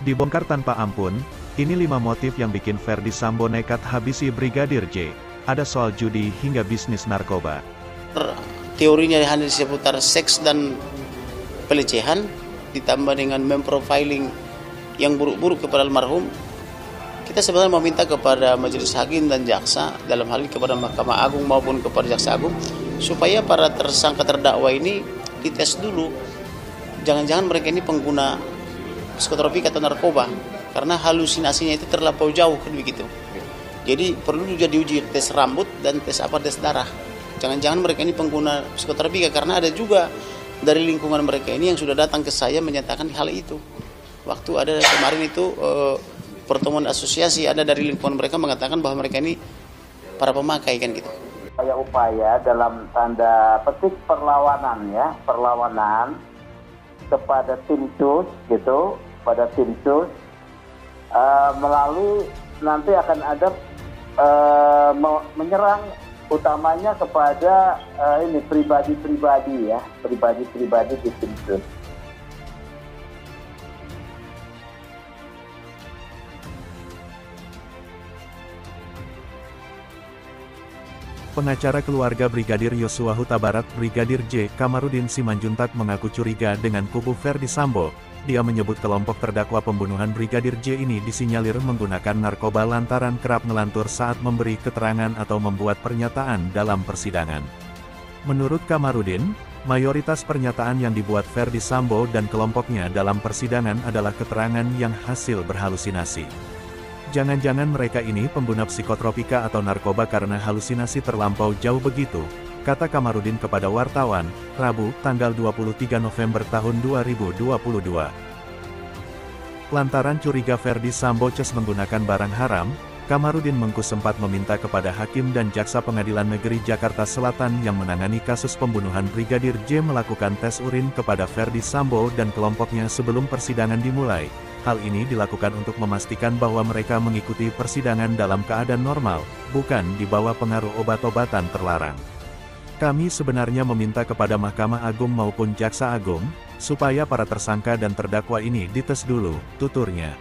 Dibongkar tanpa ampun, ini 5 motif yang bikin Ferdy Sambo nekat habisi Brigadir J. Ada soal judi hingga bisnis narkoba. Teorinya hanya seputar seks dan pelecehan, ditambah dengan memprofiling yang buruk-buruk kepada almarhum. Kita sebenarnya meminta kepada majelis hakim dan jaksa, dalam hal ini kepada Mahkamah Agung maupun kepada Jaksa Agung, supaya para tersangka terdakwa ini dites dulu. Jangan-jangan mereka ini pengguna psikotropika atau narkoba, karena halusinasinya itu terlampau jauh kan begitu. Jadi perlu juga diuji tes rambut dan tes darah. Jangan-jangan mereka ini pengguna psikotropika, karena ada juga dari lingkungan mereka ini yang sudah datang ke saya menyatakan hal itu. Waktu ada kemarin itu pertemuan asosiasi, ada dari lingkungan mereka mengatakan bahwa mereka ini para pemakai kan gitu. Upaya dalam tanda petik perlawanan kepada tim sus gitu, pada tim sus melalui nanti akan ada menyerang utamanya kepada pribadi-pribadi di tim sus. Pengacara keluarga Brigadir Yosua Huta Barat Brigadir J. Kamarudin Simanjuntak mengaku curiga dengan kubu Ferdy Sambo. Dia menyebut kelompok terdakwa pembunuhan Brigadir J ini disinyalir menggunakan narkoba lantaran kerap ngelantur saat memberi keterangan atau membuat pernyataan dalam persidangan. Menurut Kamarudin, mayoritas pernyataan yang dibuat Ferdy Sambo dan kelompoknya dalam persidangan adalah keterangan yang hasil berhalusinasi. Jangan-jangan mereka ini pengguna psikotropika atau narkoba karena halusinasi terlampau jauh begitu, kata Kamarudin kepada wartawan, Rabu, tanggal 23 November tahun 2022. Lantaran curiga Ferdy Sambo menggunakan barang haram, Kamarudin Mengku sempat meminta kepada Hakim dan Jaksa Pengadilan Negeri Jakarta Selatan yang menangani kasus pembunuhan Brigadir J melakukan tes urin kepada Ferdy Sambo dan kelompoknya sebelum persidangan dimulai. Hal ini dilakukan untuk memastikan bahwa mereka mengikuti persidangan dalam keadaan normal, bukan di bawah pengaruh obat-obatan terlarang. Kami sebenarnya meminta kepada Mahkamah Agung maupun Jaksa Agung, supaya para tersangka dan terdakwa ini dites dulu, tuturnya.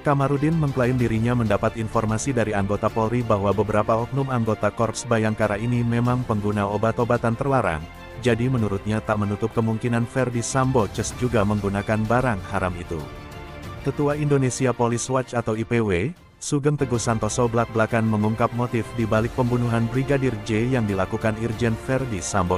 Kamarudin mengklaim dirinya mendapat informasi dari anggota Polri bahwa beberapa oknum anggota Korps Bayangkara ini memang pengguna obat-obatan terlarang, jadi menurutnya tak menutup kemungkinan Ferdy Sambo juga menggunakan barang haram itu. Ketua Indonesia Police Watch atau IPW, Sugeng Teguh Santoso belak-belakan mengungkap motif di balik pembunuhan Brigadir J yang dilakukan Irjen Ferdy Sambo.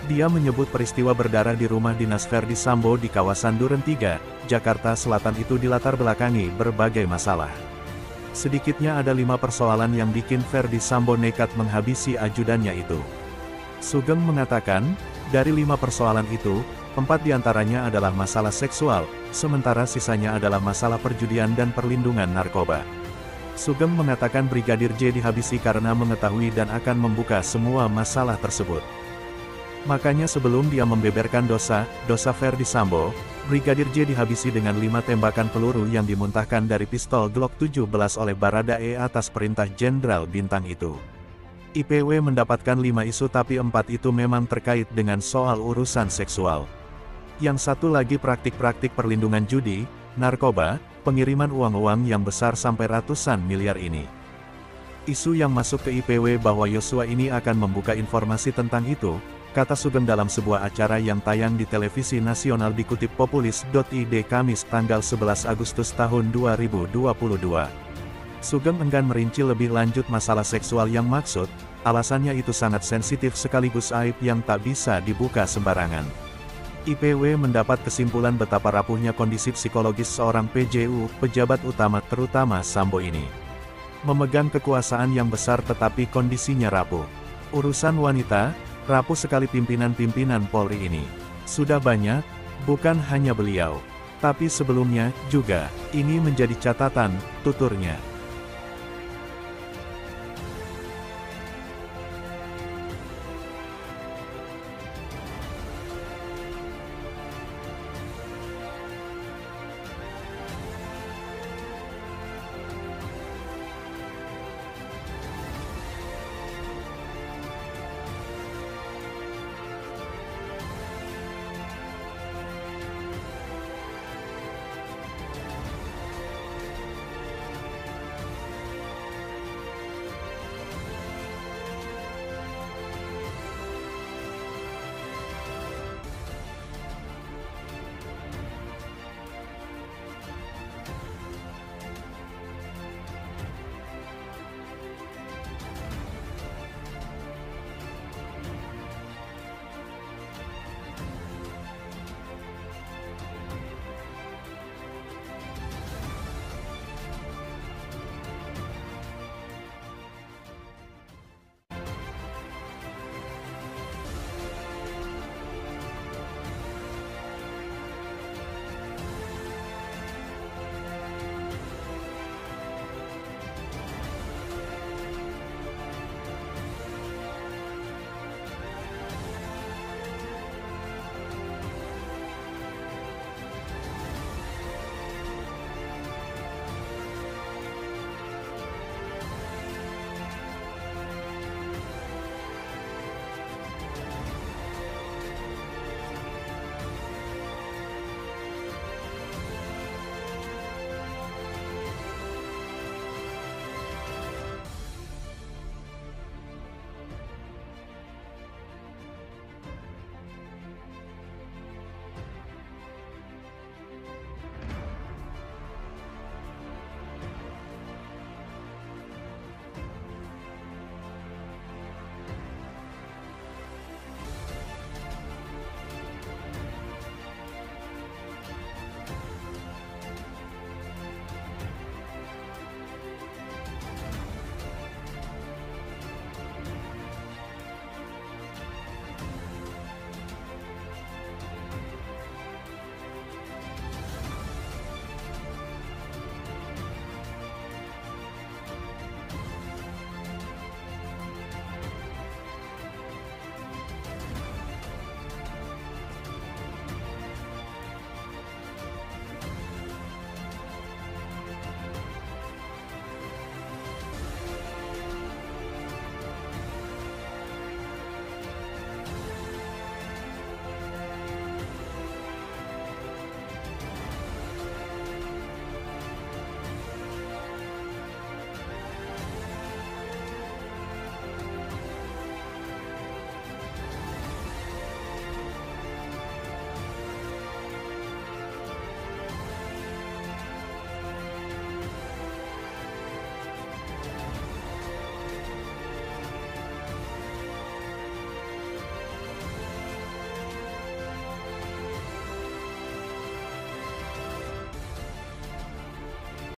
Dia menyebut peristiwa berdarah di rumah dinas Ferdy Sambo di kawasan Duren 3, Jakarta Selatan itu dilatar belakangi berbagai masalah. Sedikitnya ada 5 persoalan yang bikin Ferdy Sambo nekat menghabisi ajudannya itu. Sugeng mengatakan, dari 5 persoalan itu, 4 diantaranya adalah masalah seksual, sementara sisanya adalah masalah perjudian dan perlindungan narkoba. Sugeng mengatakan Brigadir J dihabisi karena mengetahui dan akan membuka semua masalah tersebut. Makanya sebelum dia membeberkan dosa Ferdy Sambo, Brigadir J dihabisi dengan 5 tembakan peluru yang dimuntahkan dari pistol Glock 17 oleh Baradae atas perintah Jenderal Bintang itu. IPW mendapatkan 5 isu tapi 4 itu memang terkait dengan soal urusan seksual. Yang satu lagi praktik-praktik perlindungan judi, narkoba, pengiriman uang-uang yang besar sampai ratusan miliar ini. Isu yang masuk ke IPW bahwa Yosua ini akan membuka informasi tentang itu, kata Sugeng dalam sebuah acara yang tayang di televisi nasional dikutip populis.id Kamis tanggal 11 Agustus tahun 2022. Sugeng enggan merinci lebih lanjut masalah seksual yang maksud, alasannya itu sangat sensitif sekaligus aib yang tak bisa dibuka sembarangan. IPW mendapat kesimpulan betapa rapuhnya kondisi psikologis seorang PJU, pejabat utama terutama Sambo ini. Memegang kekuasaan yang besar tetapi kondisinya rapuh. Urusan wanita, rapuh sekali pimpinan-pimpinan Polri ini. Sudah banyak, bukan hanya beliau, tapi sebelumnya juga, ini menjadi catatan, tuturnya.